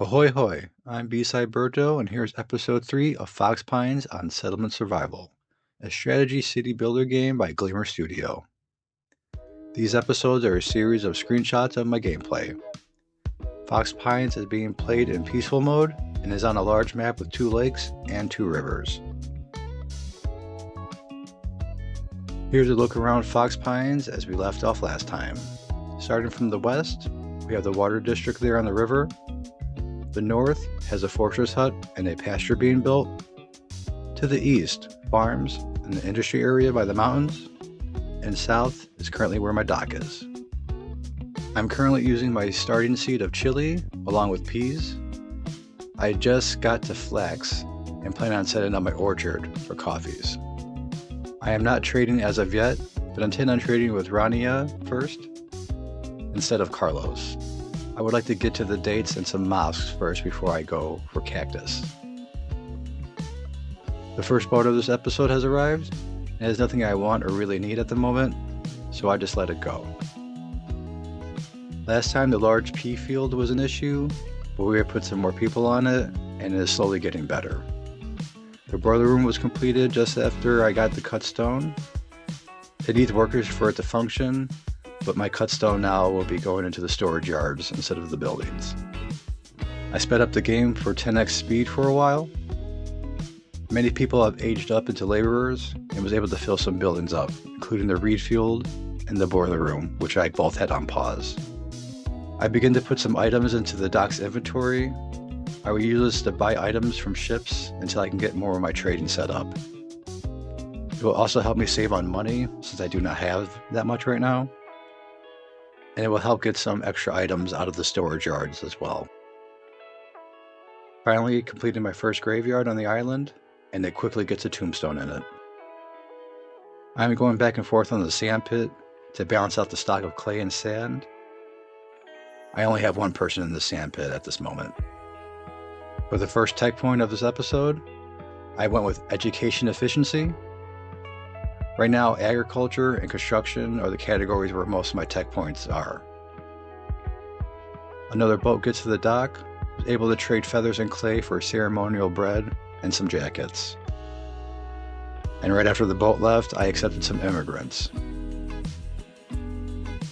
Ahoy hoy! I'm B-Side Berto, and here's episode 3 of Fox Pines on Settlement Survival, a strategy city builder game by Glimmer Studio. These episodes are a series of screenshots of my gameplay. Fox Pines is being played in peaceful mode and is on a large map with 2 lakes and 2 rivers. Here's a look around Fox Pines as we left off last time. Starting from the west, we have the water district there on the river. The north has a fortress hut and a pasture being built. To the east, farms and the industry area by the mountains. And south is currently where my dock is. I'm currently using my starting seed of chili along with peas. I just got to flax and plan on setting up my orchard for coffees. I am not trading as of yet, but intend on trading with Rania first instead of Carlos. I would like to get to the dates and some mosques first before I go for cactus. The first boat of this episode has arrived. It has nothing I want or really need at the moment, so I just let it go. Last time the large pea field was an issue, but we have put some more people on it, and it is slowly getting better. The boiler room was completed just after I got the cut stone. It needs workers for it to function, but my cut stone now will be going into the storage yards instead of the buildings. I sped up the game for 10x speed for a while. Many people have aged up into laborers and was able to fill some buildings up, including the reed field and the boiler room, which I both had on pause. I begin to put some items into the dock's inventory. I will use this to buy items from ships until I can get more of my trading set up. It will also help me save on money since I do not have that much right now. And it will help get some extra items out of the storage yards as well. Finally completed my first graveyard on the island, and it quickly gets a tombstone in it. I'm going back and forth on the sand pit to balance out the stock of clay and sand. I only have one person in the sand pit at this moment. For the first tech point of this episode, I went with education efficiency. Right now, agriculture and construction are the categories where most of my tech points are. Another boat gets to the dock, was able to trade feathers and clay for ceremonial bread and some jackets. And right after the boat left, I accepted some immigrants.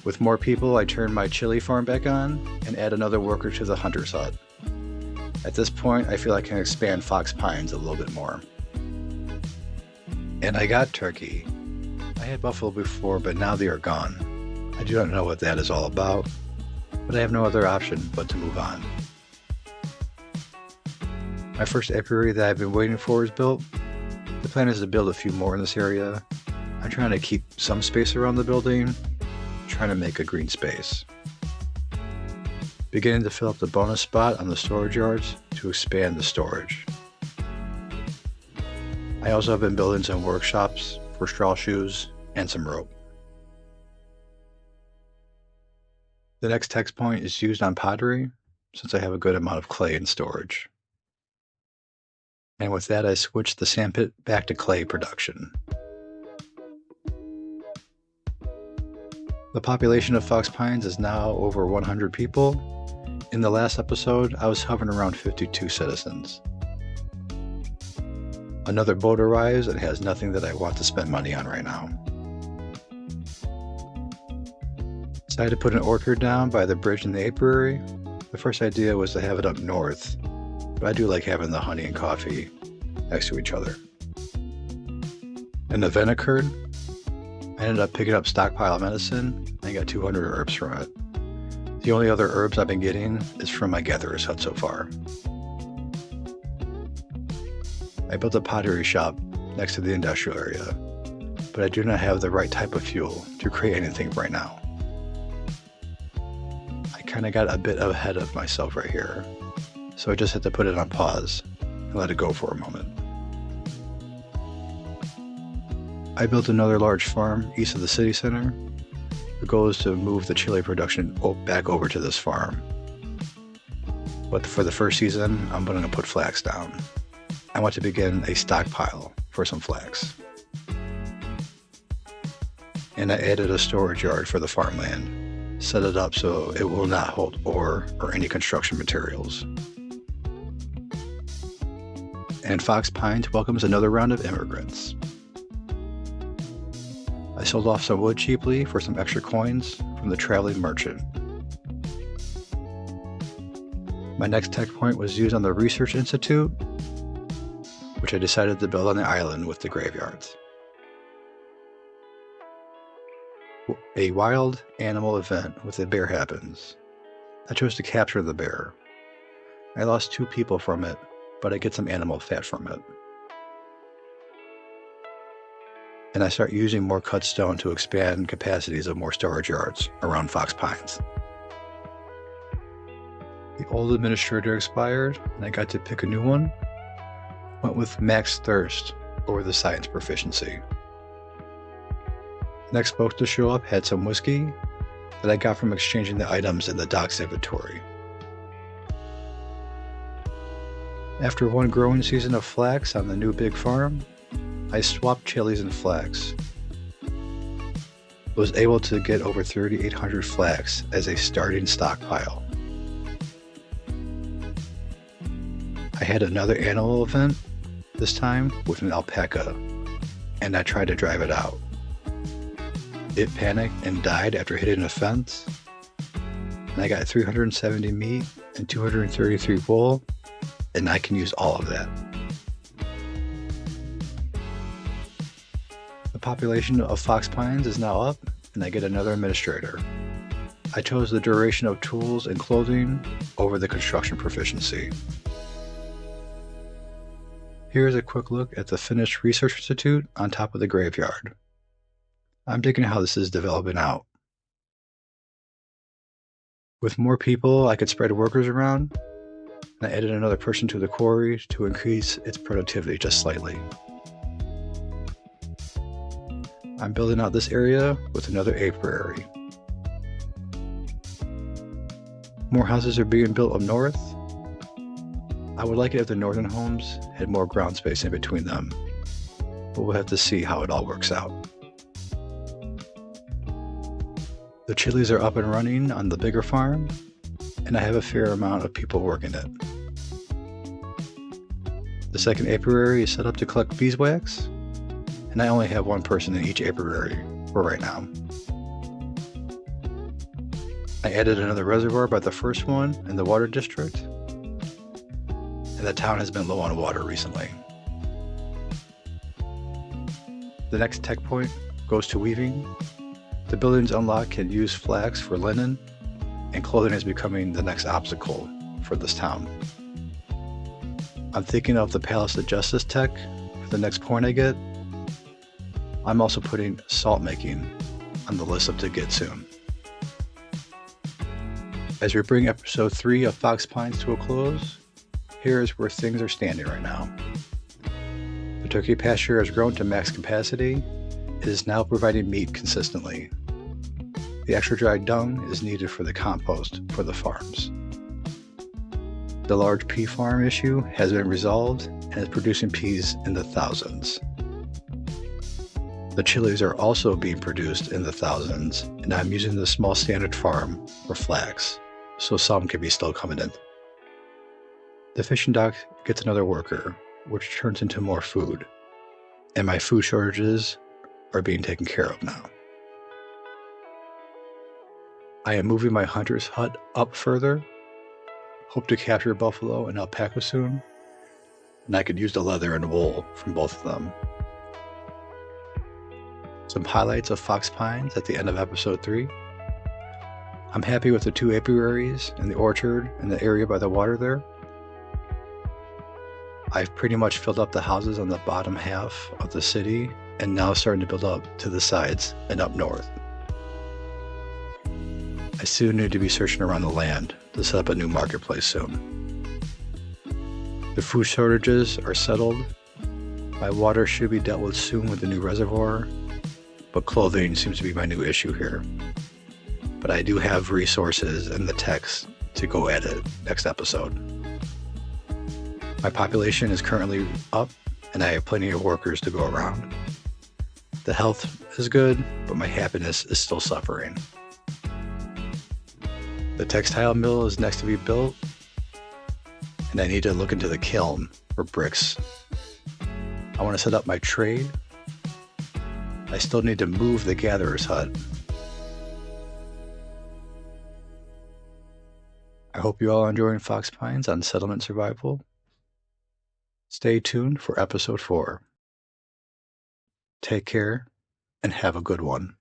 With more people, I turned my chili farm back on and add another worker to the hunter's hut. At this point, I feel I can expand Fox Pines a little bit more. And I got turkey. I had buffalo before, but now they are gone. I do not know what that is all about, but I have no other option but to move on. My first apiary that I've been waiting for is built. The plan is to build a few more in this area. I'm trying to keep some space around the building, trying to make a green space. Beginning to fill up the bonus spot on the storage yards to expand the storage. I also have been building some workshops for straw shoes and some rope. The next text point is used on pottery since I have a good amount of clay in storage. And with that, I switched the sandpit back to clay production. The population of Fox Pines is now over 100 people. In the last episode, I was hovering around 52 citizens. Another boat arrives and has nothing that I want to spend money on right now. Decided to put an orchard down by the bridge in the apiary. The first idea was to have it up north, but I do like having the honey and coffee next to each other. An event occurred. I ended up picking up stockpile medicine and got 200 herbs from it. The only other herbs I've been getting is from my gatherer's hut so far. I built a pottery shop next to the industrial area, but I do not have the right type of fuel to create anything right now. I kind of got a bit ahead of myself right here, so I just had to put it on pause and let it go for a moment. I built another large farm east of the city center. The goal is to move the chili production back over to this farm. But for the first season, I'm going to put flax down. I want to begin a stockpile for some flax. And I added a storage yard for the farmland, set it up so it will not hold ore or any construction materials. and Fox Pines welcomes another round of immigrants. I sold off some wood cheaply for some extra coins from the traveling merchant. My next tech point was used on the Research Institute, which I decided to build on the island with the graveyards. A wild animal event with a bear happens. I chose to capture the bear. I lost 2 people from it, but I get some animal fat from it. And I start using more cut stone to expand capacities of more storage yards around Fox Pines. The old administrator expired, and I got to pick a new one. Went with Max Thirst over the science proficiency. Next boat to show up had some whiskey that I got from exchanging the items in the dock's inventory. After one growing season of flax on the new big farm, I swapped chilies and flax. Was able to get over 3,800 flax as a starting stockpile. I had another animal event, this time with an alpaca, and I tried to drive it out. It panicked and died after hitting a fence, and I got 370 meat and 233 wool, and I can use all of that. The population of Fox Pines is now up, and I get another administrator. I chose the duration of tools and clothing over the construction proficiency. Here's a quick look at the finished Research Institute on top of the graveyard. I'm digging how this is developing out. With more people, I could spread workers around, and I added another person to the quarry to increase its productivity just slightly. I'm building out this area with another apiary. More houses are being built up north. I would like it if the northern homes had more ground space in between them, but we'll have to see how it all works out. The chilies are up and running on the bigger farm, and I have a fair amount of people working it. The second apiary is set up to collect beeswax, and I only have one person in each apiary for right now. I added another reservoir by the first one in the water district, and the town has been low on water recently. The next tech point goes to weaving. The buildings unlocked can use flax for linen, and clothing is becoming the next obstacle for this town. I'm thinking of the Palace of Justice tech for the next point I get. I'm also putting salt making on the list of to get soon. As we bring episode 3 of Fox Pines to a close, here is where things are standing right now. The turkey pasture has grown to max capacity. It is now providing meat consistently. The extra dry dung is needed for the compost for the farms. The large pea farm issue has been resolved and is producing peas in the thousands. The chilies are also being produced in the thousands, and I'm using the small standard farm for flax, so some can be still coming in. The fishing dock gets another worker, which turns into more food, and my food shortages are being taken care of now. I am moving my hunter's hut up further, hope to capture buffalo and alpaca soon, and I could use the leather and wool from both of them. Some highlights of Fox Pines at the end of episode 3. I'm happy with the 2 apiaries and the orchard and the area by the water there. I've pretty much filled up the houses on the bottom half of the city and now starting to build up to the sides and up north. I soon need to be searching around the land to set up a new marketplace soon. The food shortages are settled. My water should be dealt with soon with the new reservoir, but clothing seems to be my new issue here. But I do have resources and the text to go at it next episode. My population is currently up, and I have plenty of workers to go around. The health is good, but my happiness is still suffering. The textile mill is next to be built, and I need to look into the kiln for bricks I want to set up my trade. I still need to move the gatherer's hut. I hope you all are enjoying Fox Pines on Settlement Survival. Stay tuned for episode 4. Take care and have a good one.